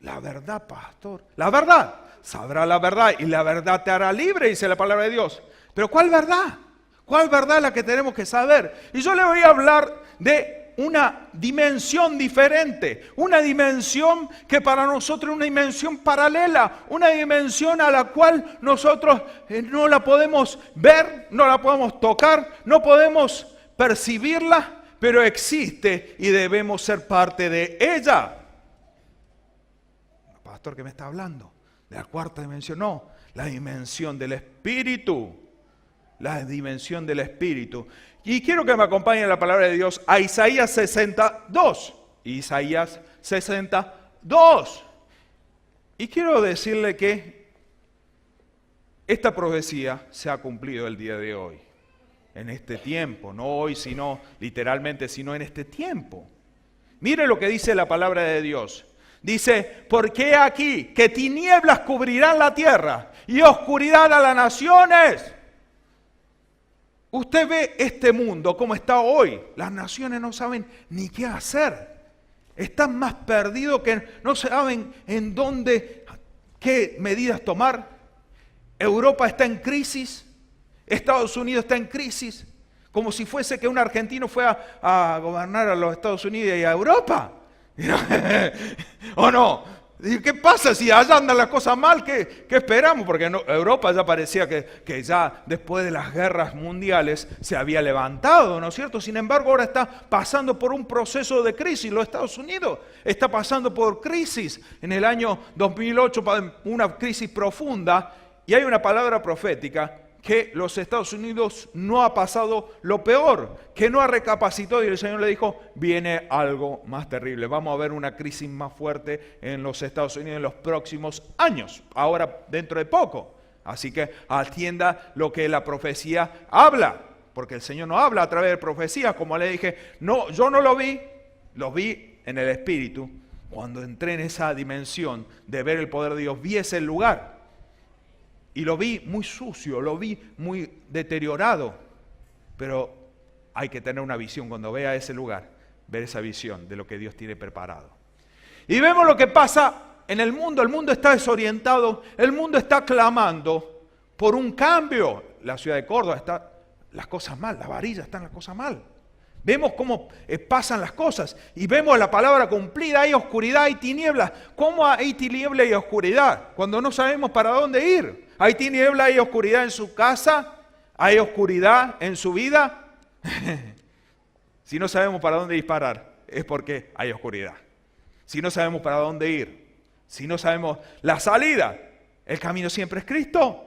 La verdad, pastor. La verdad. Sabrá la verdad y la verdad te hará libre, dice la palabra de Dios. Pero ¿cuál verdad? ¿Cuál verdad es la que tenemos que saber? Y yo le voy a hablar de una dimensión diferente. Una dimensión que para nosotros es una dimensión paralela. Una dimensión a la cual nosotros no la podemos ver, no la podemos tocar, no podemos percibirla, pero existe y debemos ser parte de ella. Pastor, ¿qué me está hablando? De la cuarta dimensión. No, la dimensión del Espíritu. La dimensión del Espíritu. Y quiero que me acompañe la palabra de Dios a Isaías 62. Isaías 62. Y quiero decirle que esta profecía se ha cumplido el día de hoy. En este tiempo, no hoy, sino literalmente, sino en este tiempo. Mire lo que dice la palabra de Dios. Dice, porque he aquí que tinieblas cubrirán la tierra y oscuridad a las naciones. Usted ve este mundo como está hoy. Las naciones no saben ni qué hacer. Están más perdidos que no saben en dónde, qué medidas tomar. Europa está en crisis. Estados Unidos está en crisis. Como si fuese que un argentino fue a gobernar a los Estados Unidos y a Europa. ¿O no? ¿Qué pasa si allá andan las cosas mal? ¿Qué esperamos? Porque Europa ya parecía que ya después de las guerras mundiales se había levantado, ¿no es cierto? Sin embargo, ahora está pasando por un proceso de crisis. Los Estados Unidos está pasando por crisis. En el año 2008, una crisis profunda, y hay una palabra profética que los Estados Unidos no ha pasado lo peor, que no ha recapacitado y el Señor le dijo, viene algo más terrible. Vamos a ver una crisis más fuerte en los Estados Unidos en los próximos años, ahora dentro de poco. Así que atienda lo que la profecía habla, porque el Señor no habla a través de profecías, como le dije, no, yo no lo vi en el Espíritu. Cuando entré en esa dimensión de ver el poder de Dios, vi ese lugar. Y lo vi muy sucio, lo vi muy deteriorado. Pero hay que tener una visión cuando vea ese lugar, ver esa visión de lo que Dios tiene preparado. Y vemos lo que pasa en el mundo. El mundo está desorientado, el mundo está clamando por un cambio. La ciudad de Córdoba está las cosas mal, la varilla están las cosas mal. Vemos cómo pasan las cosas y vemos la palabra cumplida. Hay oscuridad, hay tinieblas. ¿Cómo hay tiniebla y oscuridad? Cuando no sabemos para dónde ir. Hay tiniebla y oscuridad en su casa. Hay oscuridad en su vida. Si no sabemos para dónde disparar, es porque hay oscuridad. Si no sabemos para dónde ir, si no sabemos la salida, el camino siempre es Cristo.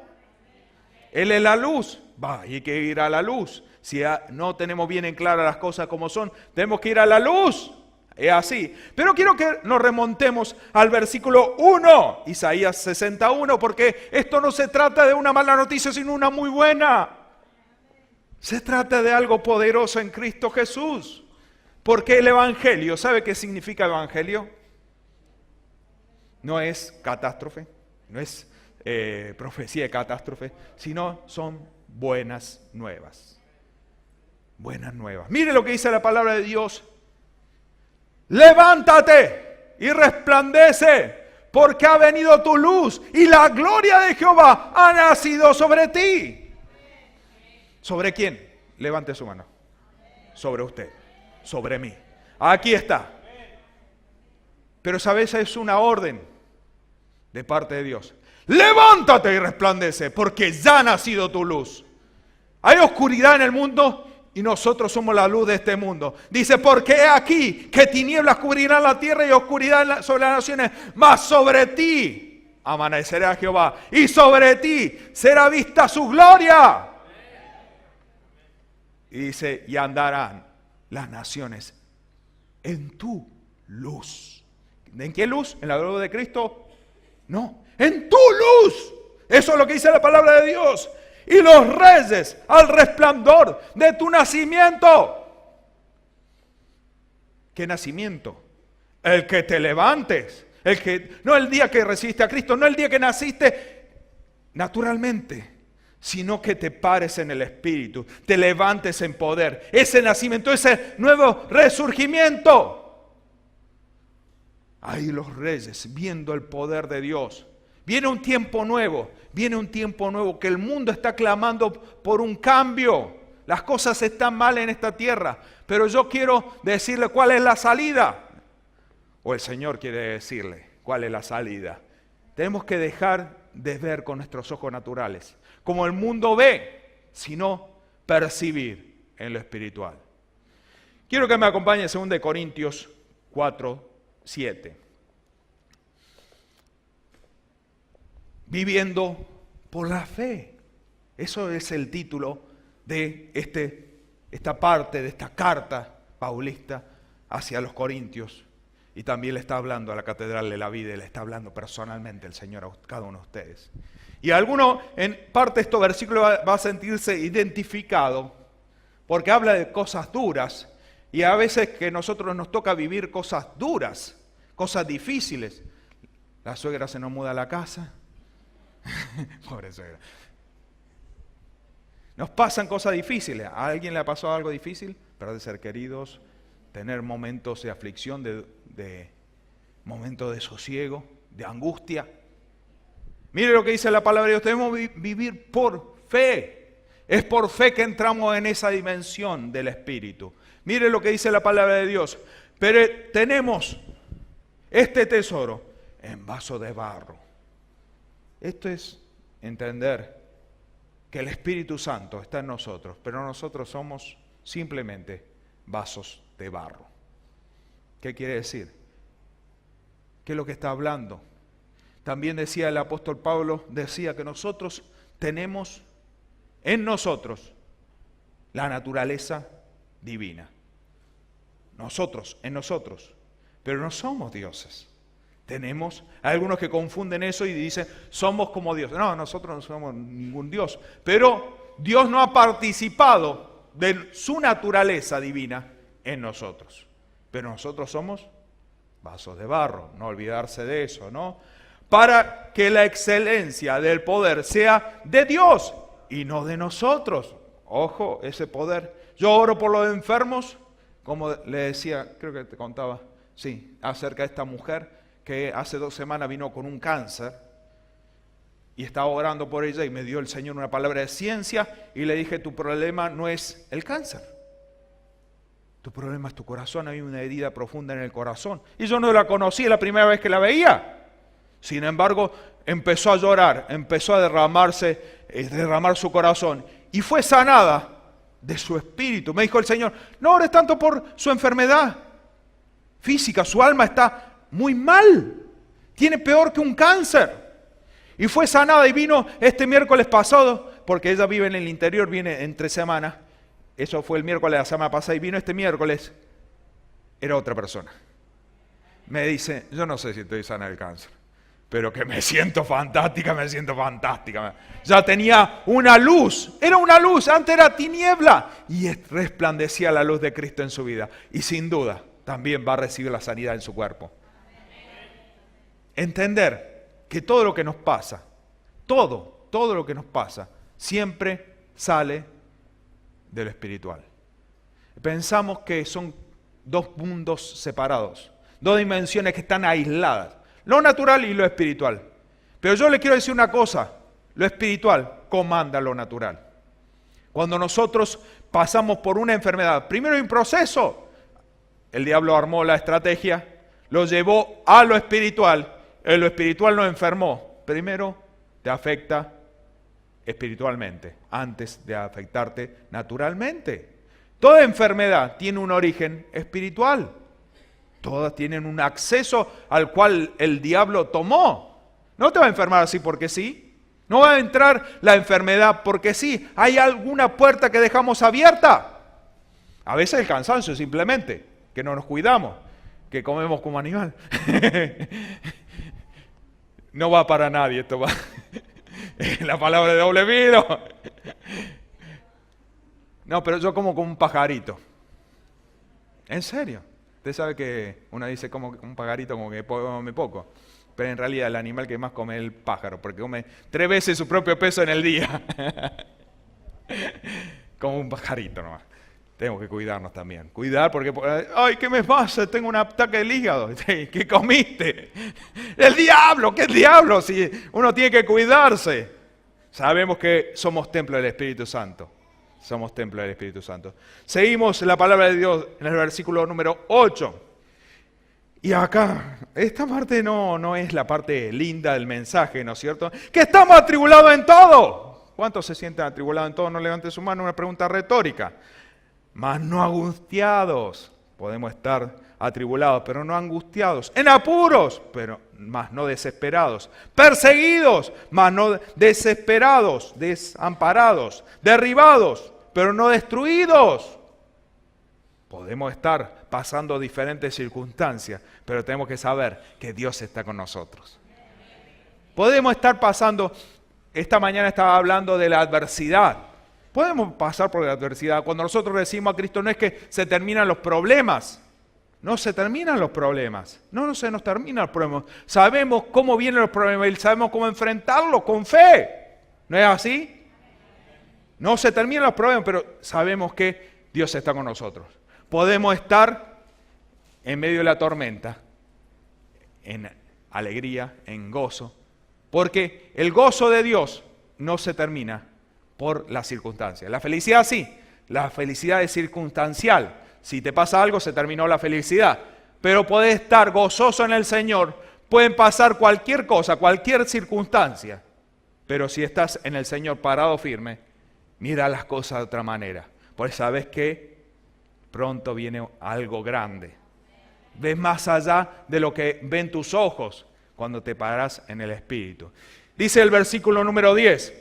Él es la luz. Y hay que ir a la luz. Si no tenemos bien en claras las cosas como son, tenemos que ir a la luz. Es así. Pero quiero que nos remontemos al versículo 1, Isaías 61, porque esto no se trata de una mala noticia, sino una muy buena. Se trata de algo poderoso en Cristo Jesús. Porque el Evangelio, ¿sabe qué significa Evangelio? No es catástrofe, no es profecía de catástrofe, sino son buenas nuevas. Buenas nuevas. Mire lo que dice la palabra de Dios. Levántate y resplandece, porque ha venido tu luz y la gloria de Jehová ha nacido sobre ti. ¿Sobre quién? Levante su mano. Sobre usted, sobre mí. Aquí está. Pero sabes, es una orden de parte de Dios. Levántate y resplandece, porque ya ha nacido tu luz. Hay oscuridad en el mundo y nosotros somos la luz de este mundo. Dice, porque he aquí que tinieblas cubrirán la tierra y oscuridad sobre las naciones, mas sobre ti amanecerá Jehová y sobre ti será vista su gloria. Y dice, y andarán las naciones en tu luz. ¿En qué luz? ¿En la gloria de Cristo? No, en tu luz. Eso es lo que dice la palabra de Dios. Y los reyes al resplandor de tu nacimiento. ¿Qué nacimiento? El que te levantes. No el día que recibiste a Cristo, no el día que naciste naturalmente, sino que te pares en el Espíritu, te levantes en poder. Ese nacimiento, ese nuevo resurgimiento. Ahí los reyes viendo el poder de Dios. Viene un tiempo nuevo que el mundo está clamando por un cambio. Las cosas están mal en esta tierra, pero yo quiero decirle cuál es la salida. O el Señor quiere decirle cuál es la salida. Tenemos que dejar de ver con nuestros ojos naturales, como el mundo ve, sino percibir en lo espiritual. Quiero que me acompañe a 2 Corintios 4:7. Viviendo por la fe. Eso es el título de esta parte, de esta carta paulista hacia los Corintios. Y también le está hablando a la Catedral de la Vida, y le está hablando personalmente el Señor a cada uno de ustedes. Y alguno en parte de estos versículos va a sentirse identificado, porque habla de cosas duras, y a veces que nosotros nos toca vivir cosas duras, cosas difíciles. La suegra se nos muda a la casa. Pobre suegra. Nos pasan cosas difíciles. ¿A alguien le ha pasado algo difícil? Perder ser queridos, tener momentos de aflicción, de momentos de sosiego, de angustia. Mire lo que dice la palabra de Dios. Debemos vivir por fe. Es por fe que entramos en esa dimensión del Espíritu. Mire lo que dice la palabra de Dios. Pero tenemos este tesoro en vaso de barro. Esto es entender que el Espíritu Santo está en nosotros, pero nosotros somos simplemente vasos de barro. ¿Qué quiere decir? ¿Qué es lo que está hablando? También decía el apóstol Pablo, decía que nosotros tenemos en nosotros la naturaleza divina. Nosotros, en nosotros, pero no somos dioses. Tenemos algunos que confunden eso y dicen, somos como Dios. No, nosotros no somos ningún Dios. Pero Dios no ha participado de su naturaleza divina en nosotros. Pero nosotros somos vasos de barro, no olvidarse de eso, ¿no? Para que la excelencia del poder sea de Dios y no de nosotros. Ojo, ese poder. Yo oro por los enfermos, como le decía, creo que te contaba, sí, acerca de esta mujer que hace 2 semanas vino con un cáncer y estaba orando por ella y me dio el Señor una palabra de ciencia y le dije, tu problema no es el cáncer, tu problema es tu corazón, hay una herida profunda en el corazón. Y yo no la conocía la primera vez que la veía. Sin embargo, empezó a llorar, empezó a derramar su corazón y fue sanada de su espíritu. Me dijo el Señor, no ores tanto por su enfermedad física, su alma está muy mal, tiene peor que un cáncer. Y fue sanada y vino este miércoles pasado, porque ella vive en el interior, viene entre semanas. Eso fue el miércoles de la semana pasada y vino este miércoles. Era otra persona. Me dice, yo no sé si estoy sana del cáncer, pero que me siento fantástica. Ya tenía una luz, era una luz, antes era tiniebla. Y resplandecía la luz de Cristo en su vida. Y sin duda, también va a recibir la sanidad en su cuerpo. Entender que todo lo que nos pasa, todo lo que nos pasa, siempre sale de lo espiritual. Pensamos que son 2 mundos separados, 2 dimensiones que están aisladas, lo natural y lo espiritual. Pero yo le quiero decir una cosa, lo espiritual comanda lo natural. Cuando nosotros pasamos por una enfermedad, primero hay un proceso, el diablo armó la estrategia, lo llevó a lo espiritual. En lo espiritual nos enfermó. Primero te afecta espiritualmente, antes de afectarte naturalmente. Toda enfermedad tiene un origen espiritual. Todas tienen un acceso al cual el diablo tomó. No te va a enfermar así porque sí. No va a entrar la enfermedad porque sí. Hay alguna puerta que dejamos abierta. A veces el cansancio simplemente, que no nos cuidamos, que comemos como animal. No va para nadie, esto va. La palabra de doble filo. No, pero yo como un pajarito. ¿En serio? Usted sabe que uno dice como un pajarito, como que come poco. Pero en realidad el animal que más come es el pájaro, porque come 3 veces su propio peso en el día. Como un pajarito nomás. Tenemos que cuidarnos también. Cuidar porque, ay, ¿qué me pasa? Tengo un ataque del hígado. ¿Qué comiste? El diablo, ¿qué diablo? Si uno tiene que cuidarse. Sabemos que somos templo del Espíritu Santo. Somos templo del Espíritu Santo. Seguimos la palabra de Dios en el versículo número 8. Y acá, esta parte no es la parte linda del mensaje, ¿no es cierto? Que estamos atribulados en todo. ¿Cuántos se sienten atribulados en todo? No levanten su mano, una pregunta retórica. Mas no angustiados. Podemos estar atribulados, pero no angustiados. En apuros, pero más no desesperados. Perseguidos, mas no desesperados. Desamparados. Derribados, pero no destruidos. Podemos estar pasando diferentes circunstancias, pero tenemos que saber que Dios está con nosotros. Podemos estar pasando, esta mañana estaba hablando de la adversidad. Podemos pasar por la adversidad. Cuando nosotros decimos a Cristo no es que se terminan los problemas. No se terminan los problemas. No se nos terminan los problemas. Sabemos cómo vienen los problemas y sabemos cómo enfrentarlos con fe. ¿No es así? No se terminan los problemas, pero sabemos que Dios está con nosotros. Podemos estar en medio de la tormenta, en alegría, en gozo, porque el gozo de Dios no se termina por las circunstancias. La felicidad sí, la felicidad es circunstancial. Si te pasa algo, se terminó la felicidad. Pero podés estar gozoso en el Señor, pueden pasar cualquier cosa, cualquier circunstancia. Pero si estás en el Señor parado firme, mira las cosas de otra manera. Pues sabes que pronto viene algo grande. Ves más allá de lo que ven tus ojos cuando te paras en el Espíritu. Dice el versículo número 10,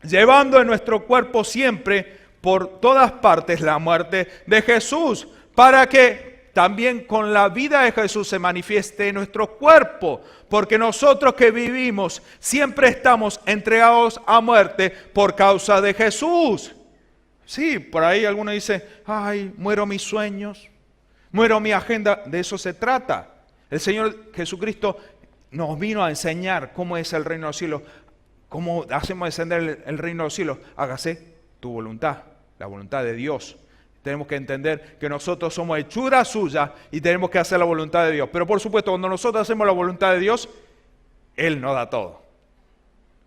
llevando en nuestro cuerpo siempre por todas partes la muerte de Jesús, para que también con la vida de Jesús se manifieste en nuestro cuerpo, porque nosotros que vivimos siempre estamos entregados a muerte por causa de Jesús. Sí, por ahí alguno dice, ay, muero mis sueños, muero mi agenda. De eso se trata. El Señor Jesucristo nos vino a enseñar cómo es el reino de los cielos, cómo hacemos descender el reino de los cielos. Hágase tu voluntad, la voluntad de Dios. Tenemos que entender que nosotros somos hechura suya y tenemos que hacer la voluntad de Dios. Pero por supuesto, cuando nosotros hacemos la voluntad de Dios, Él nos da todo.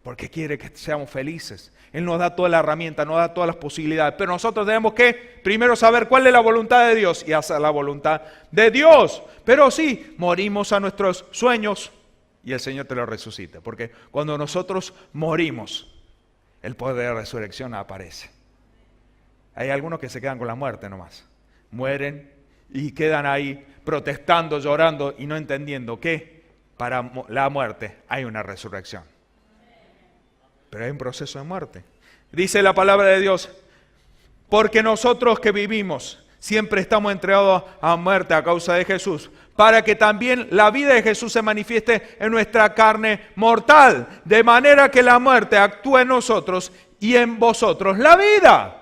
Porque quiere que seamos felices. Él nos da toda la herramienta, nos da todas las posibilidades. Pero nosotros tenemos que primero saber cuál es la voluntad de Dios y hacer la voluntad de Dios. Pero sí, morimos a nuestros sueños y el Señor te lo resucita. Porque cuando nosotros morimos, el poder de la resurrección aparece. Hay algunos que se quedan con la muerte nomás. Mueren y quedan ahí protestando, llorando y no entendiendo que para la muerte hay una resurrección. Pero hay un proceso de muerte. Dice la palabra de Dios, porque nosotros que vivimos siempre estamos entregados a muerte a causa de Jesús, para que también la vida de Jesús se manifieste en nuestra carne mortal, de manera que la muerte actúe en nosotros y en vosotros la vida.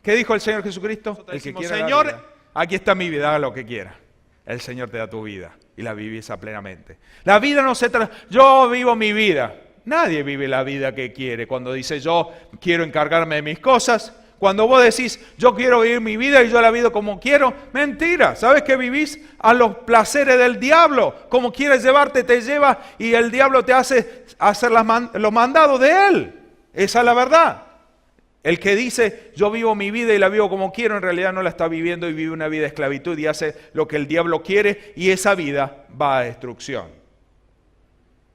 ¿Qué dijo el Señor Jesucristo? El que quiera Señor, la vida, aquí está mi vida, haga lo que quiera. El Señor te da tu vida y la vivís plenamente. La vida no se trata, yo vivo mi vida. Nadie vive la vida que quiere. Cuando dice yo quiero encargarme de mis cosas, cuando vos decís yo quiero vivir mi vida y yo la vivo como quiero, mentira. ¿Sabes que vivís a los placeres del diablo? Como quieres llevarte, te lleva y el diablo te hace hacer los mandados de él. Esa es la verdad. El que dice yo vivo mi vida y la vivo como quiero, en realidad no la está viviendo y vive una vida de esclavitud y hace lo que el diablo quiere y esa vida va a destrucción.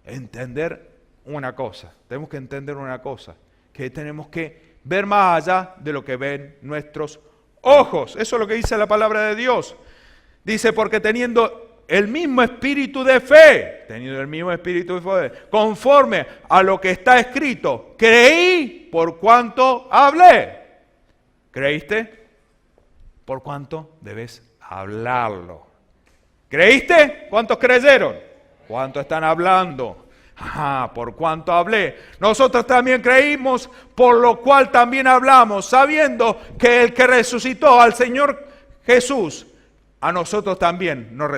Entender una cosa, tenemos que entender una cosa, que tenemos que ver más allá de lo que ven nuestros ojos. Eso es lo que dice la palabra de Dios. Dice, porque teniendo el mismo espíritu de fe, conforme a lo que está escrito, creí por cuanto hablé. ¿Creíste? Por cuanto debes hablarlo. ¿Creíste? ¿Cuántos creyeron? ¿Cuántos están hablando? Por cuanto hablé. Nosotros también creímos, por lo cual también hablamos, sabiendo que el que resucitó al Señor Jesús, a nosotros también nos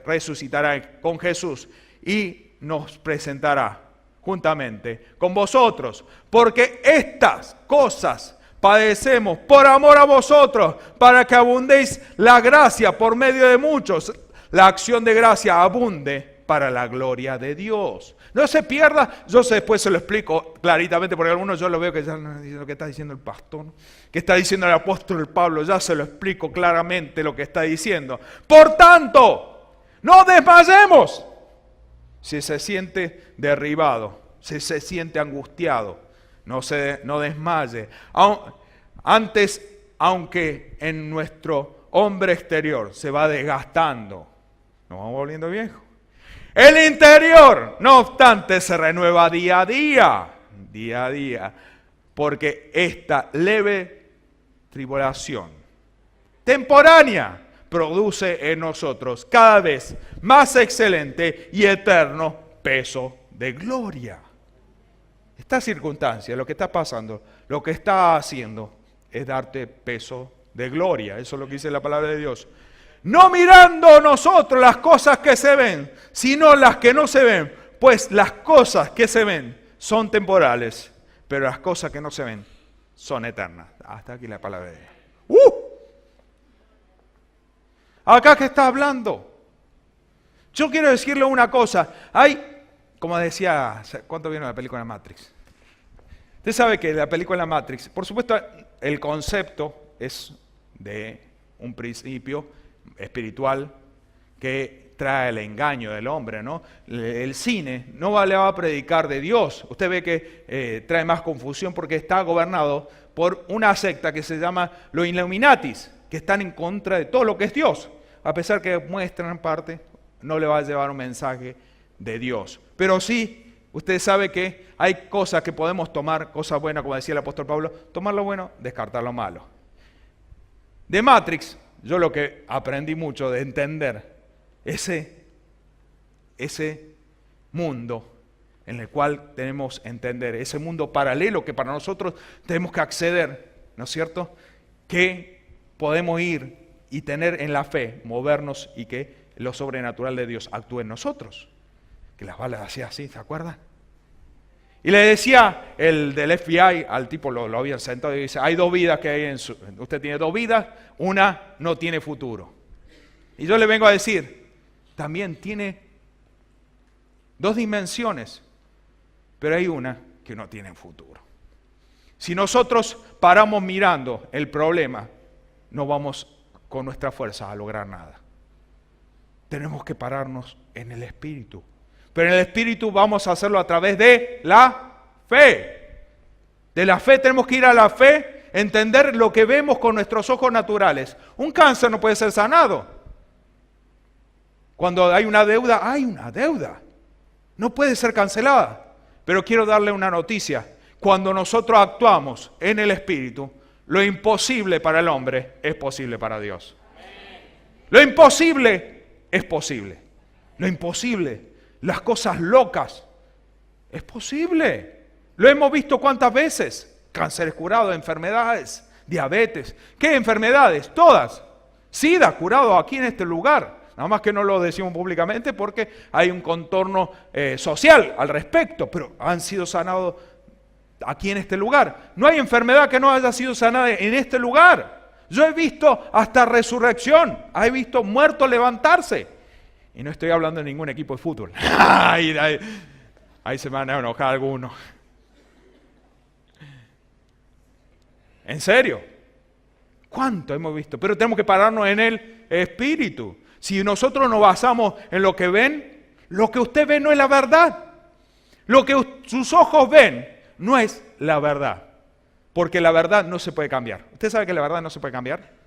resucitará con Jesús y nos presentará juntamente con vosotros. Porque estas cosas padecemos por amor a vosotros, para que abundéis la gracia por medio de muchos. La acción de gracia abunde para la gloria de Dios. No se pierda, yo después se lo explico claritamente, porque algunos yo lo veo que ya no dicen lo que está diciendo el pastor, ¿no? Que está diciendo el apóstol Pablo, ya se lo explico claramente lo que está diciendo. Por tanto, no desmayemos. Si se siente derribado, si se siente angustiado, no desmaye. Antes, aunque en nuestro hombre exterior se va desgastando, nos vamos volviendo viejos. El interior, no obstante, se renueva día a día, porque esta leve tribulación temporánea produce en nosotros cada vez más excelente y eterno peso de gloria. Esta circunstancia, lo que está pasando, lo que está haciendo es darte peso de gloria. Eso es lo que dice la palabra de Dios. No mirando nosotros las cosas que se ven, sino las que no se ven. Pues las cosas que se ven son temporales, pero las cosas que no se ven son eternas. Hasta aquí la palabra de Dios. Acá que está hablando. Yo quiero decirle una cosa. Hay, como decía, ¿cuánto vieron la película Matrix? Usted sabe que la película Matrix, por supuesto, el concepto es de un principio espiritual que trae el engaño del hombre, ¿no? El cine no le va a predicar de Dios. Usted ve que trae más confusión porque está gobernado por una secta que se llama los Illuminatis, que están en contra de todo lo que es Dios. A pesar que muestran en parte, no le va a llevar un mensaje de Dios. Pero sí, usted sabe que hay cosas que podemos tomar, cosas buenas, como decía el apóstol Pablo, tomar lo bueno, descartar lo malo. De Matrix, yo lo que aprendí mucho de entender ese mundo en el cual tenemos que entender, ese mundo paralelo que para nosotros tenemos que acceder, ¿no es cierto? Que podemos ir y tener en la fe, movernos y que lo sobrenatural de Dios actúe en nosotros. Que las balas hacía así, ¿se acuerdan? Y le decía el del FBI, al tipo lo habían sentado y dice, hay dos vidas que hay usted tiene dos vidas, una no tiene futuro. Y yo le vengo a decir, también tiene dos dimensiones, pero hay una que no tiene futuro. Si nosotros paramos mirando el problema, no vamos con nuestra fuerza a lograr nada. Tenemos que pararnos en el Espíritu. Pero en el Espíritu vamos a hacerlo a través de la fe. De la fe tenemos que ir a la fe, entender lo que vemos con nuestros ojos naturales. Un cáncer no puede ser sanado. Cuando hay una deuda. No puede ser cancelada. Pero quiero darle una noticia. Cuando nosotros actuamos en el Espíritu, lo imposible para el hombre es posible para Dios. Lo imposible es posible. Lo imposible. Las cosas locas, es posible. Lo hemos visto cuántas veces. Cánceres curados, enfermedades, diabetes. ¿Qué enfermedades? Todas. SIDA curado aquí en este lugar. Nada más que no lo decimos públicamente porque hay un contorno social al respecto. Pero han sido sanados aquí en este lugar. No hay enfermedad que no haya sido sanada en este lugar. Yo he visto hasta resurrección. He visto muertos levantarse. Y no estoy hablando de ningún equipo de fútbol. Ahí se me van a enojar algunos. ¿En serio? ¿Cuánto hemos visto? Pero tenemos que pararnos en el Espíritu. Si nosotros nos basamos en lo que ven, lo que usted ve no es la verdad. Lo que sus ojos ven no es la verdad. Porque la verdad no se puede cambiar. ¿Usted sabe que la verdad no se puede cambiar?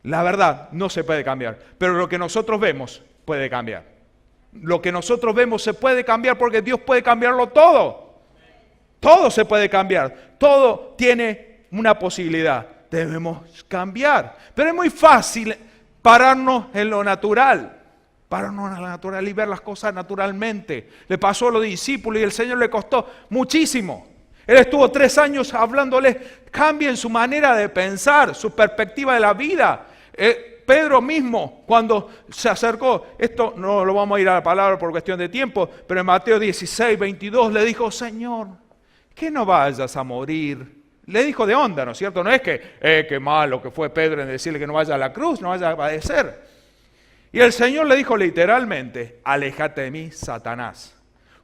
La verdad no se puede cambiar, pero lo que nosotros vemos puede cambiar. Lo que nosotros vemos se puede cambiar porque Dios puede cambiarlo todo. Todo se puede cambiar, todo tiene una posibilidad. Debemos cambiar, pero es muy fácil pararnos en lo natural. Pararnos en lo natural y ver las cosas naturalmente. Le pasó a los discípulos y el Señor le costó muchísimo. Él estuvo 3 años hablándoles, cambien su manera de pensar, su perspectiva de la vida. Pedro mismo, cuando se acercó, esto no lo vamos a ir a la palabra por cuestión de tiempo, pero en Mateo 16, 22 le dijo, Señor, que no vayas a morir. Le dijo de onda, ¿no es cierto? No es que, qué malo que fue Pedro en decirle que no vaya a la cruz, no vaya a padecer. Y el Señor le dijo literalmente, aléjate de mí, Satanás,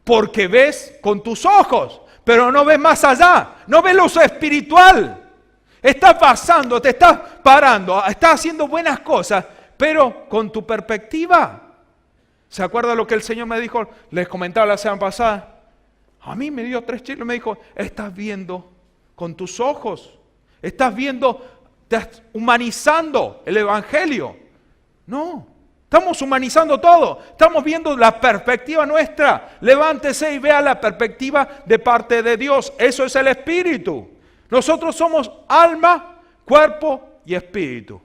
porque ves con tus ojos, pero no ves más allá, no ves lo espiritual. Estás pasando, te estás parando, estás haciendo buenas cosas, pero con tu perspectiva. ¿Se acuerda lo que el Señor me dijo? Les comentaba la semana pasada. A mí me dio 3 chiles, me dijo, estás viendo con tus ojos, estás viendo, estás humanizando el Evangelio. No, estamos humanizando todo, estamos viendo la perspectiva nuestra. Levántese y vea la perspectiva de parte de Dios, eso es el Espíritu. Nosotros somos alma, cuerpo y espíritu.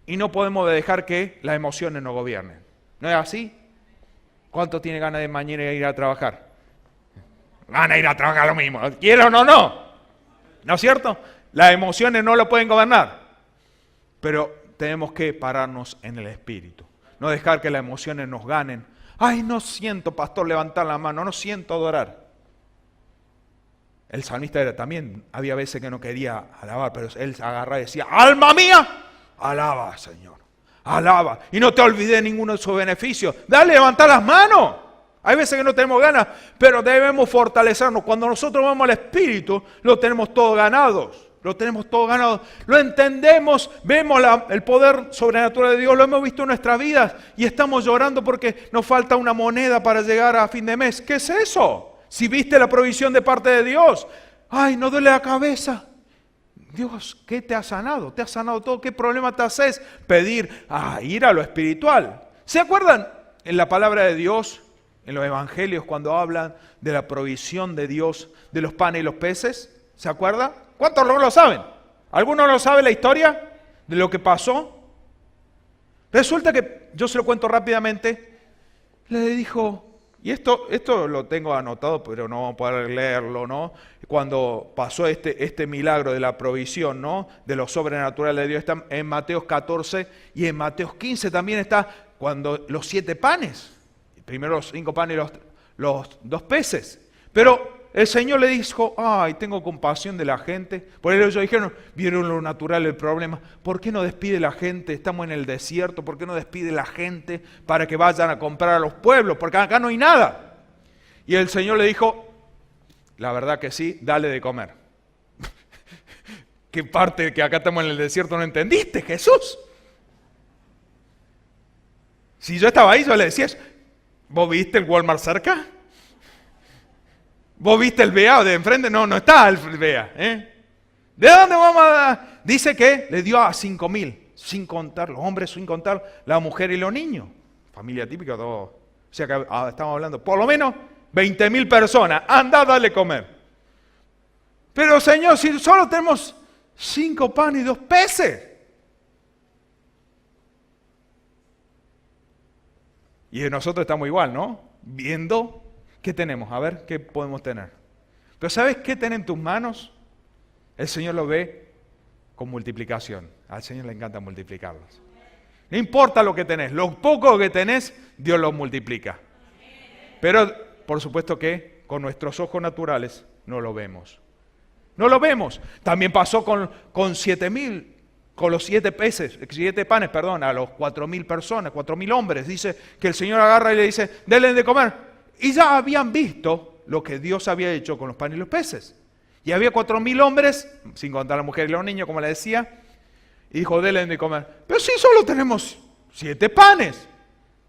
Y no podemos dejar que las emociones nos gobiernen. ¿No es así? ¿Cuánto tiene ganas de mañana ir a trabajar? Van a ir a trabajar lo mismo, ¿quieren o no? ¿No es cierto? Las emociones no lo pueden gobernar. Pero tenemos que pararnos en el espíritu. No dejar que las emociones nos ganen. Ay, no siento, pastor, levantar la mano, no siento adorar. El salmista también, había veces que no quería alabar, pero él agarraba y decía, alma mía, alaba, Señor, alaba. Y no te olvides de ninguno de sus beneficios. Dale, levantar las manos. Hay veces que no tenemos ganas, pero debemos fortalecernos. Cuando nosotros vamos al Espíritu, lo tenemos todo ganados. Lo tenemos todo ganado. Lo entendemos, vemos el poder sobrenatural de Dios, lo hemos visto en nuestras vidas y estamos llorando porque nos falta una moneda para llegar a fin de mes. ¿Qué es eso? Si viste la provisión de parte de Dios, ay, no duele la cabeza. Dios, ¿qué te ha sanado? ¿Te ha sanado todo? ¿Qué problema te haces? Pedir, ir a lo espiritual. ¿Se acuerdan en la palabra de Dios, en los evangelios, cuando hablan de la provisión de Dios, de los panes y los peces? ¿Se acuerdan? ¿Cuántos lo saben? ¿Alguno no sabe la historia de lo que pasó? Resulta que, yo se lo cuento rápidamente, le dijo... Y esto lo tengo anotado, pero no vamos a poder leerlo, ¿no? Cuando pasó este milagro de la provisión, ¿no? De lo sobrenatural de Dios, está en Mateo 14 y en Mateo 15 también está cuando los 7 panes, primero los 5 panes y los 2 peces. Pero el Señor le dijo, ay, tengo compasión de la gente. Por eso ellos dijeron, vieron lo natural el problema. ¿Por qué no despide la gente? Estamos en el desierto. ¿Por qué no despide la gente para que vayan a comprar a los pueblos? Porque acá no hay nada. Y el Señor le dijo, la verdad que sí, dale de comer. ¿Qué parte que acá estamos en el desierto no entendiste, Jesús? Si yo estaba ahí, yo le decía, ¿vos viste el Walmart cerca? ¿Vos viste el BEA de enfrente? No, no está el BEA. ¿De dónde vamos a dar? Dice que le dio a 5.000, sin contar los hombres, sin contar la mujer y los niños. Familia típica, todo. O sea que estamos hablando, por lo menos 20.000 personas. Anda a darle comer. Pero Señor, si solo tenemos 5 panes y 2 peces. Y nosotros estamos igual, ¿no? Viendo... ¿Qué tenemos? A ver, ¿qué podemos tener? Pero ¿sabes qué tenés en tus manos? El Señor lo ve con multiplicación. Al Señor le encanta multiplicarlos. No importa lo que tenés, lo poco que tenés, Dios lo multiplica. Pero, por supuesto que con nuestros ojos naturales no lo vemos. No lo vemos. También pasó con 7.000, con los 7 peces, 7 panes, perdón, a los 4.000 personas, 4.000 hombres. Dice que el Señor agarra y le dice, denle de comer. Y ya habían visto lo que Dios había hecho con los panes y los peces. Y había 4.000 hombres, sin contar a la mujer y los niños, como le decía, y dijo, denle de comer. Pero sí, solo tenemos 7 panes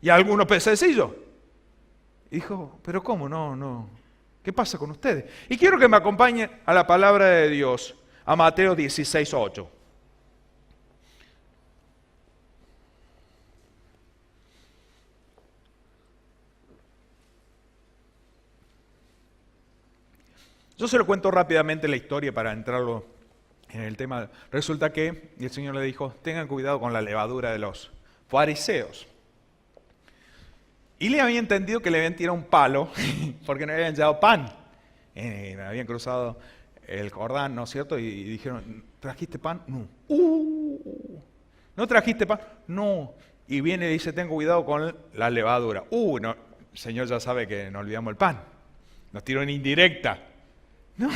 y algunos pececillos. Y dijo, pero ¿cómo? No. ¿Qué pasa con ustedes? Y quiero que me acompañen a la palabra de Dios, a Mateo 16:8. Yo se lo cuento rápidamente la historia para entrarlo en el tema. Resulta que el Señor le dijo, tengan cuidado con la levadura de los fariseos. Y le había entendido que le habían tirado un palo porque no habían llevado pan. Habían cruzado el Jordán, ¿no es cierto? Y dijeron, ¿trajiste pan? No. ¿No trajiste pan? No. Y viene y dice, ten cuidado con la levadura. No. El Señor ya sabe que no olvidamos el pan. Nos tiró en indirecta. ¿No?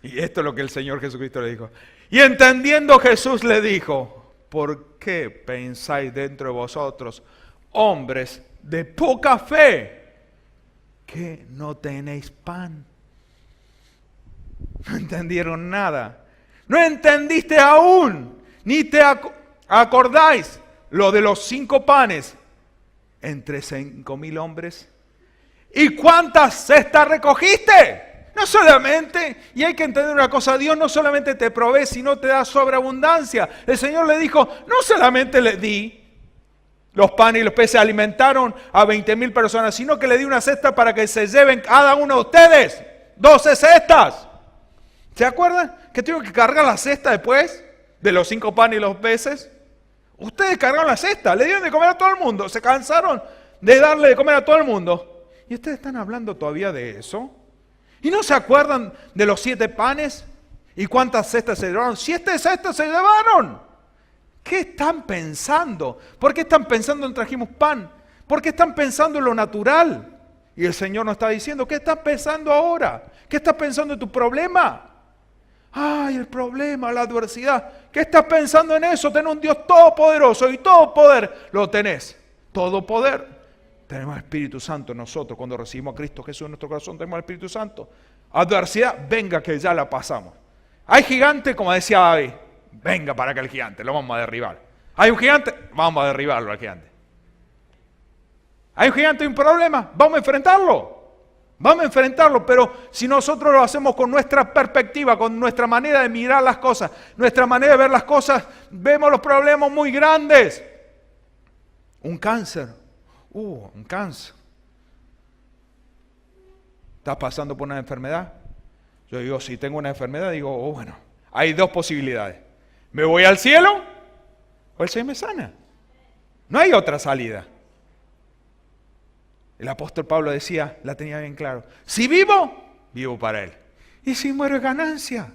Y esto es lo que el Señor Jesucristo le dijo. Y entendiendo Jesús le dijo, ¿por qué pensáis dentro de vosotros, hombres de poca fe, que no tenéis pan? No entendieron nada. No entendiste aún, ni te acordáis lo de los 5 panes entre 5.000 hombres. ¿Y cuántas cestas recogiste? No solamente, y hay que entender una cosa, Dios no solamente te provee, sino te da sobreabundancia. El Señor le dijo, no solamente le di los panes y los peces, alimentaron a 20.000 personas, sino que le di una cesta para que se lleven cada uno de ustedes 12 cestas. ¿Se acuerdan que tengo que cargar la cesta después de los 5 panes y los peces? Ustedes cargaron la cesta, le dieron de comer a todo el mundo, se cansaron de darle de comer a todo el mundo. ¿Y ustedes están hablando todavía de eso? ¿Y no se acuerdan de los 7 panes? ¿Y cuántas cestas se llevaron? 7 cestas se llevaron. ¿Qué están pensando? ¿Por qué están pensando en trajimos pan? ¿Por qué están pensando en lo natural? Y el Señor nos está diciendo, ¿qué estás pensando ahora? ¿Qué estás pensando en tu problema? Ay, el problema, la adversidad. ¿Qué estás pensando en eso? Tenés un Dios todopoderoso y todo poder lo tenés. Todo poder. Tenemos el Espíritu Santo en nosotros. Cuando recibimos a Cristo Jesús en nuestro corazón, tenemos el Espíritu Santo. Adversidad, venga que ya la pasamos. Hay gigante, como decía David, venga para que el gigante, lo vamos a derribar. Hay un gigante, vamos a derribarlo al gigante. Hay un gigante y un problema, vamos a enfrentarlo. Vamos a enfrentarlo, pero si nosotros lo hacemos con nuestra perspectiva, con nuestra manera de mirar las cosas, nuestra manera de ver las cosas, vemos los problemas muy grandes. Un cáncer. Un cáncer. ¿Estás pasando por una enfermedad? Yo digo, si tengo una enfermedad, digo, bueno, hay 2 posibilidades. ¿Me voy al cielo o el Señor me sana? No hay otra salida. El apóstol Pablo decía, la tenía bien claro. Si vivo, vivo para Él. Y si muero es ganancia.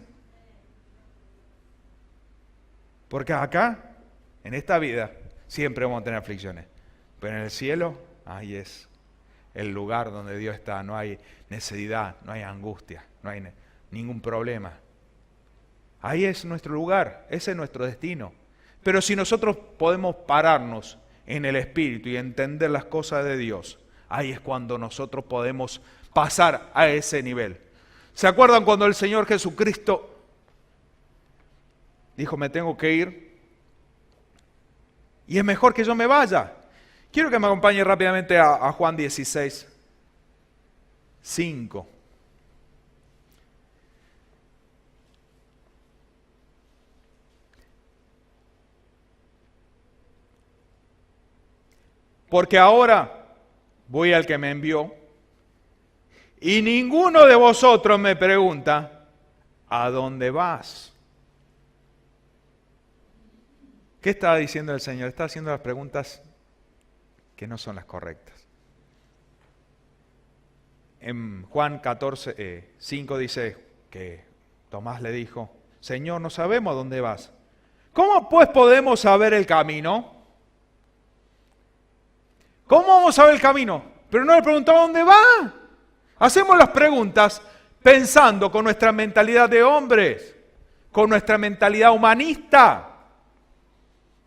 Porque acá, en esta vida, siempre vamos a tener aflicciones. Pero en el cielo, ahí es el lugar donde Dios está. No hay necesidad, no hay angustia, no hay ningún problema. Ahí es nuestro lugar, ese es nuestro destino. Pero si nosotros podemos pararnos en el Espíritu y entender las cosas de Dios, ahí es cuando nosotros podemos pasar a ese nivel. ¿Se acuerdan cuando el Señor Jesucristo dijo, me tengo que ir? Y es mejor que yo me vaya. Quiero que me acompañe rápidamente a Juan 16, 5. Porque ahora voy al que me envió y ninguno de vosotros me pregunta, ¿a dónde vas? ¿Qué está diciendo el Señor? Está haciendo las preguntas que no son las correctas. En Juan 14, 5 dice que Tomás le dijo, Señor, no sabemos a dónde vas. ¿Cómo pues podemos saber el camino? ¿Cómo vamos a ver el camino? Pero no le preguntaba dónde va. Hacemos las preguntas pensando con nuestra mentalidad de hombres, con nuestra mentalidad humanista.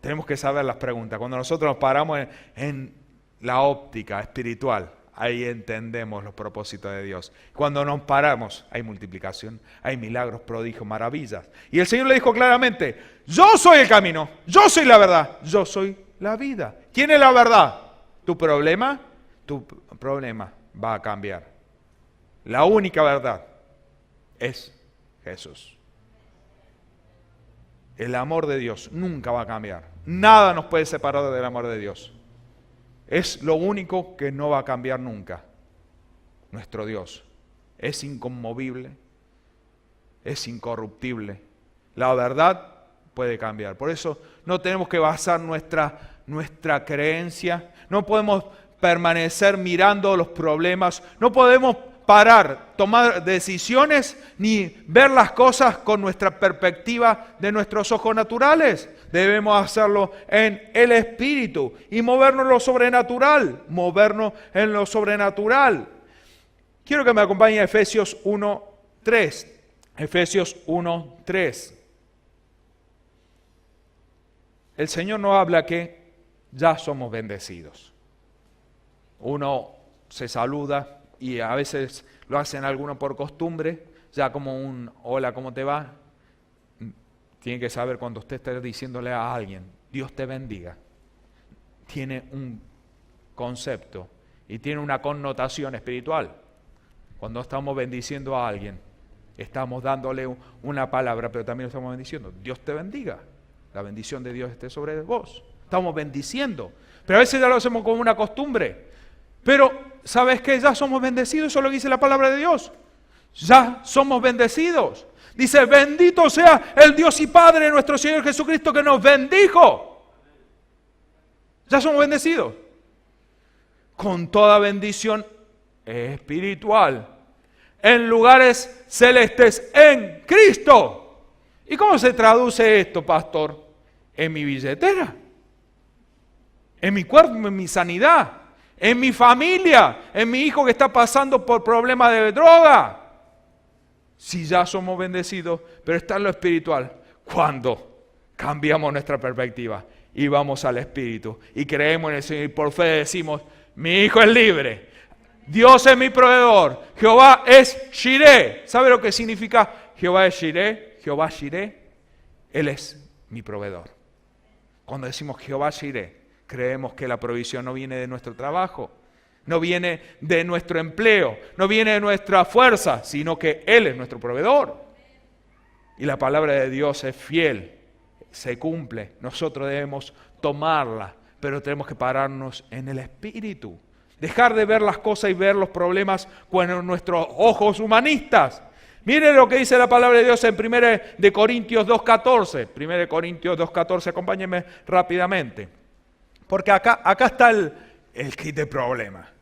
Tenemos que saber las preguntas. Cuando nosotros nos paramos en la óptica espiritual, ahí entendemos los propósitos de Dios. Cuando nos paramos, hay multiplicación, hay milagros, prodigios, maravillas. Y el Señor le dijo claramente, yo soy el camino, yo soy la verdad, yo soy la vida. ¿Quién es la verdad? Tu problema va a cambiar. La única verdad es Jesús. El amor de Dios nunca va a cambiar. Nada nos puede separar del amor de Dios. Es lo único que no va a cambiar nunca. Nuestro Dios es inconmovible, es incorruptible. La verdad puede cambiar. Por eso no tenemos que basar nuestra creencia. No podemos permanecer mirando los problemas. No podemos parar, tomar decisiones, ni ver las cosas con nuestra perspectiva de nuestros ojos naturales. Debemos hacerlo en el Espíritu y movernos en lo sobrenatural. Movernos en lo sobrenatural. Quiero que me acompañe a Efesios 1, 3. Efesios 1, 3. El Señor nos habla que ya somos bendecidos. Uno se saluda y a veces lo hacen algunos por costumbre, ya como un hola, ¿cómo te va? Tiene que saber cuando usted esté diciéndole a alguien, Dios te bendiga. Tiene un concepto y tiene una connotación espiritual. Cuando estamos bendiciendo a alguien, estamos dándole una palabra, pero también estamos bendiciendo. Dios te bendiga. La bendición de Dios esté sobre vos. Estamos bendiciendo. Pero a veces ya lo hacemos como una costumbre. Pero, ¿sabes qué? Ya somos bendecidos. Eso es lo que dice la palabra de Dios. Ya somos bendecidos. Dice, bendito sea el Dios y Padre de nuestro Señor Jesucristo que nos bendijo. Ya somos bendecidos. Con toda bendición espiritual. En lugares celestes en Cristo. ¿Y cómo se traduce esto, pastor? En mi billetera, en mi cuerpo, en mi sanidad, en mi familia, en mi hijo que está pasando por problemas de droga. Si ya somos bendecidos, pero está en lo espiritual. ¿Cuándo cambiamos nuestra perspectiva y vamos al Espíritu y creemos en el Señor y por fe decimos, mi hijo es libre, Dios es mi proveedor, Jehová es Jireh? ¿Sabe lo que significa Jehová es Jireh? Jehová Jireh, Él es mi proveedor. Cuando decimos Jehová Jireh, creemos que la provisión no viene de nuestro trabajo, no viene de nuestro empleo, no viene de nuestra fuerza, sino que Él es nuestro proveedor. Y la palabra de Dios es fiel, se cumple. Nosotros debemos tomarla, pero tenemos que pararnos en el Espíritu. Dejar de ver las cosas y ver los problemas con nuestros ojos humanistas. Miren lo que dice la palabra de Dios en 1 Corintios 2.14. 1 Corintios 2.14, acompáñenme rápidamente. Porque acá está el kit de problema.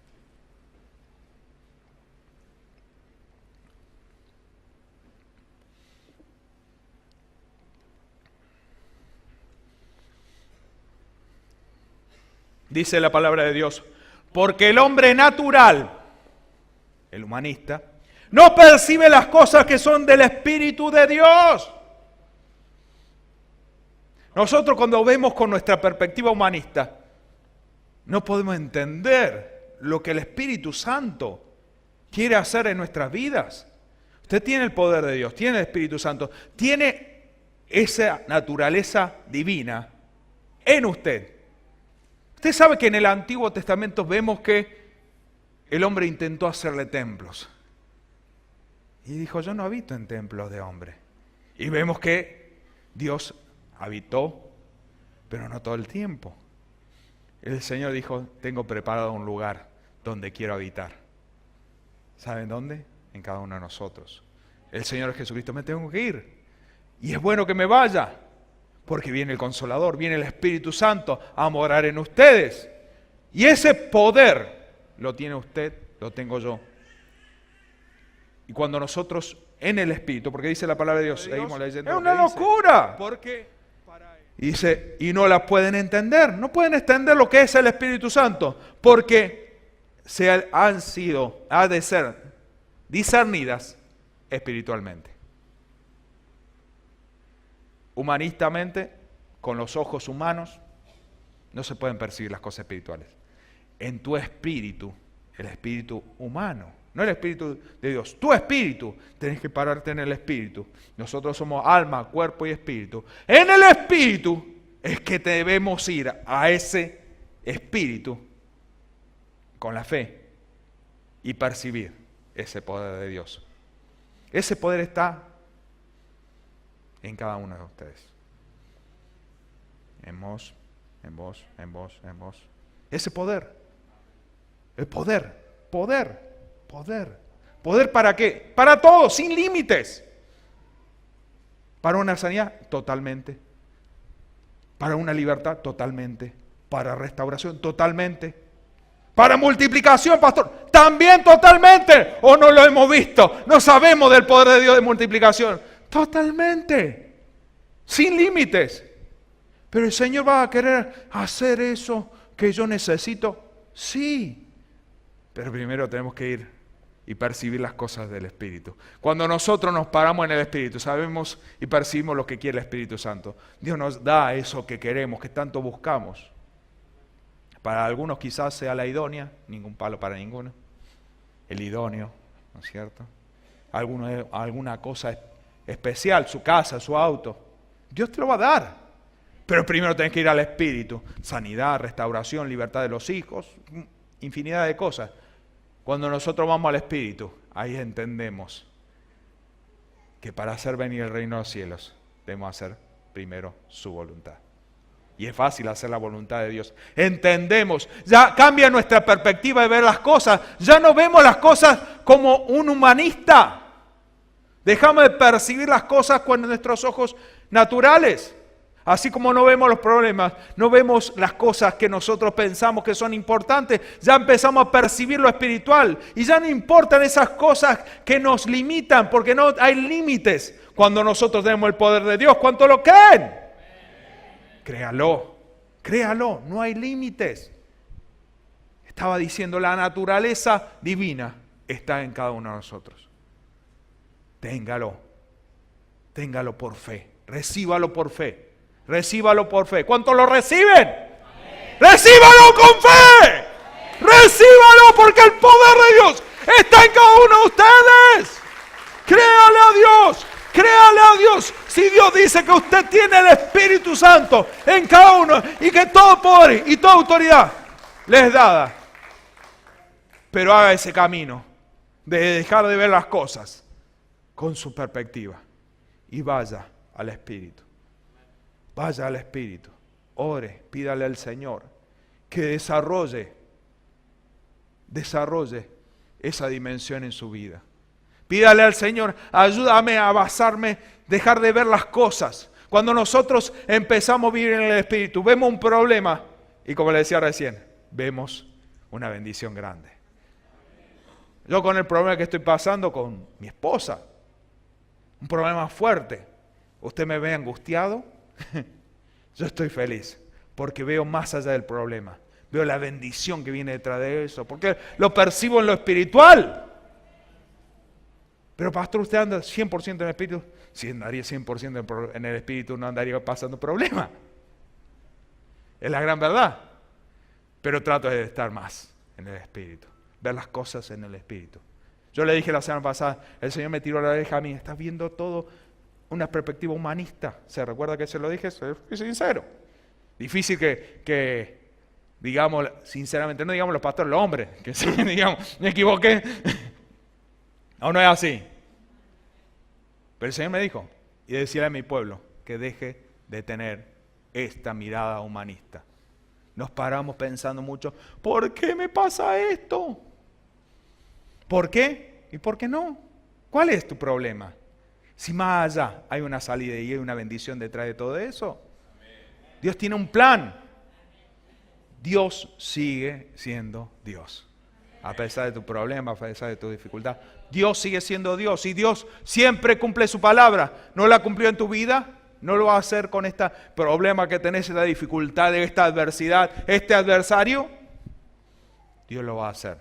Dice la palabra de Dios, porque el hombre natural, el humanista, no percibe las cosas que son del Espíritu de Dios. Nosotros cuando vemos con nuestra perspectiva humanista, no podemos entender lo que el Espíritu Santo quiere hacer en nuestras vidas. Usted tiene el poder de Dios, tiene el Espíritu Santo, tiene esa naturaleza divina en usted. Usted sabe que en el Antiguo Testamento vemos que el hombre intentó hacerle templos. Y dijo, yo no habito en templos de hombre. Y vemos que Dios habitó, pero no todo el tiempo. El Señor dijo, tengo preparado un lugar donde quiero habitar. ¿Saben dónde? En cada uno de nosotros. El Señor Jesucristo, me tengo que ir. Y es bueno que me vaya, porque viene el Consolador, viene el Espíritu Santo a morar en ustedes. Y ese poder lo tiene usted, lo tengo yo. Y cuando nosotros en el Espíritu, porque dice la palabra de Dios, seguimos leyendo, es una locura. Porque y dice, y no la pueden entender, no pueden entender lo que es el Espíritu Santo, porque ha de ser discernidas espiritualmente. Humanistamente, con los ojos humanos, no se pueden percibir las cosas espirituales. En tu espíritu, el espíritu humano, no el Espíritu de Dios, tu espíritu, tenés que pararte en el Espíritu. Nosotros somos alma, cuerpo y espíritu. En el Espíritu es que debemos ir a ese Espíritu con la fe y percibir ese poder de Dios. Ese poder está en cada uno de ustedes. En vos, en vos, en vos, en vos. Ese poder. El poder. ¿Poder para qué? Para todo, sin límites. Para una sanidad, totalmente. Para una libertad, totalmente. Para restauración, totalmente. Para multiplicación, pastor, también totalmente. ¿O no lo hemos visto? No sabemos del poder de Dios de multiplicación. Totalmente. Sin límites. Pero el Señor va a querer hacer eso que yo necesito. Sí. Pero primero tenemos que ir y percibir las cosas del Espíritu. Cuando nosotros nos paramos en el Espíritu, sabemos y percibimos lo que quiere el Espíritu Santo. Dios nos da eso que queremos, que tanto buscamos. Para algunos quizás sea la idónea, ningún palo para ninguno. El idóneo, ¿no es cierto? Alguna cosa especial, su casa, su auto. Dios te lo va a dar. Pero primero tenés que ir al Espíritu. Sanidad, restauración, libertad de los hijos, infinidad de cosas. Cuando nosotros vamos al Espíritu, ahí entendemos que para hacer venir el reino de los cielos, debemos hacer primero su voluntad. Y es fácil hacer la voluntad de Dios. Entendemos, ya cambia nuestra perspectiva de ver las cosas. Ya no vemos las cosas como un humanista. Dejamos de percibir las cosas con nuestros ojos naturales. Así como no vemos los problemas, no vemos las cosas que nosotros pensamos que son importantes, ya empezamos a percibir lo espiritual. Y ya no importan esas cosas que nos limitan, porque no hay límites cuando nosotros tenemos el poder de Dios. ¿Cuánto lo creen? Créalo, créalo, no hay límites. Estaba diciendo, la naturaleza divina está en cada uno de nosotros. Téngalo por fe, recíbalo por fe. Recíbalo por fe. ¿Cuántos lo reciben? Amén. ¡Recíbalo con fe! Amén. ¡Recíbalo porque el poder de Dios está en cada uno de ustedes! ¡Créale a Dios! ¡Créale a Dios! Si Dios dice que usted tiene el Espíritu Santo en cada uno y que todo poder y toda autoridad le es dada. Pero haga ese camino de dejar de ver las cosas con su perspectiva y vaya al Espíritu. Vaya al Espíritu, ore, pídale al Señor que desarrolle esa dimensión en su vida. Pídale al Señor, ayúdame a basarme, dejar de ver las cosas. Cuando nosotros empezamos a vivir en el Espíritu, vemos un problema y como le decía recién, vemos una bendición grande. Yo con el problema que estoy pasando con mi esposa, un problema fuerte, usted me ve angustiado. Yo estoy feliz porque veo más allá del problema, veo la bendición que viene detrás de eso, porque lo percibo en lo espiritual. Pero pastor, usted anda 100% en el espíritu. Si andaría 100% en el espíritu no andaría pasando problemas, es la gran verdad. Pero trato de estar más en el espíritu, ver las cosas en el espíritu. Yo le dije la semana pasada, el Señor me tiró la oreja a mí, estás viendo todo una perspectiva humanista. ¿Se recuerda que se lo dije? Soy sincero. Difícil que digamos, sinceramente, no digamos los pastores, los hombres, que sí, digamos, me equivoqué. No, no es así. Pero el Señor me dijo, y decirle a mi pueblo, que deje de tener esta mirada humanista. Nos paramos pensando mucho, ¿por qué me pasa esto? ¿Por qué? ¿Y por qué no? ¿Cuál es tu problema? Si más allá hay una salida y hay una bendición detrás de todo eso. Dios tiene un plan. Dios sigue siendo Dios. A pesar de tu problema, a pesar de tu dificultad. Dios sigue siendo Dios. Y Dios siempre cumple su palabra. ¿No la cumplió en tu vida? ¿No lo va a hacer con este problema que tenés, esta dificultad, esta adversidad, este adversario? Dios lo va a hacer.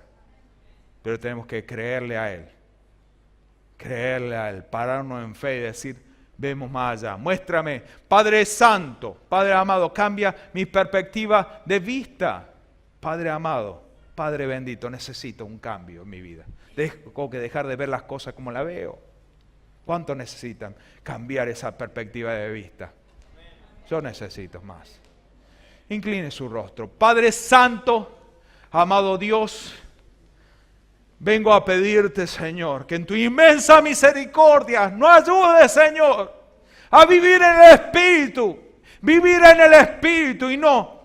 Pero tenemos que creerle a Él. Creerle a Él, pararnos en fe y decir, vemos más allá. Muéstrame, Padre Santo, Padre amado, cambia mi perspectiva de vista. Padre amado, Padre bendito, necesito un cambio en mi vida. Tengo que dejar de ver las cosas como las veo. ¿Cuánto necesitan cambiar esa perspectiva de vista? Yo necesito más. Incline su rostro. Padre Santo, amado Dios, vengo a pedirte, Señor, que en tu inmensa misericordia nos ayudes, Señor, a vivir en el Espíritu. Vivir en el Espíritu y no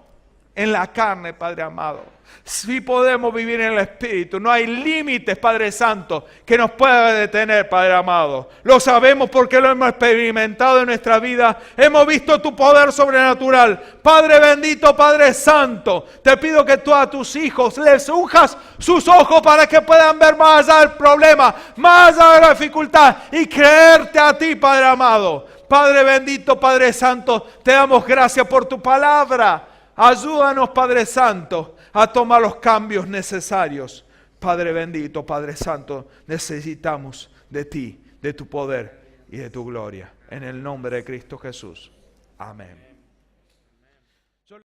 en la carne, Padre amado. Si podemos vivir en el Espíritu, no hay límites, Padre Santo, que nos pueda detener, Padre amado. Lo sabemos porque lo hemos experimentado en nuestra vida. Hemos visto tu poder sobrenatural. Padre bendito, Padre Santo, te pido que tú a tus hijos les unjas sus ojos para que puedan ver más allá del problema, más allá de la dificultad y creerte a ti, Padre amado. Padre bendito, Padre Santo, te damos gracias por tu palabra. Ayúdanos, Padre Santo, a tomar los cambios necesarios Padre bendito, Padre santo, necesitamos de ti, de tu poder y de tu gloria. En el nombre de Cristo Jesús. Amén.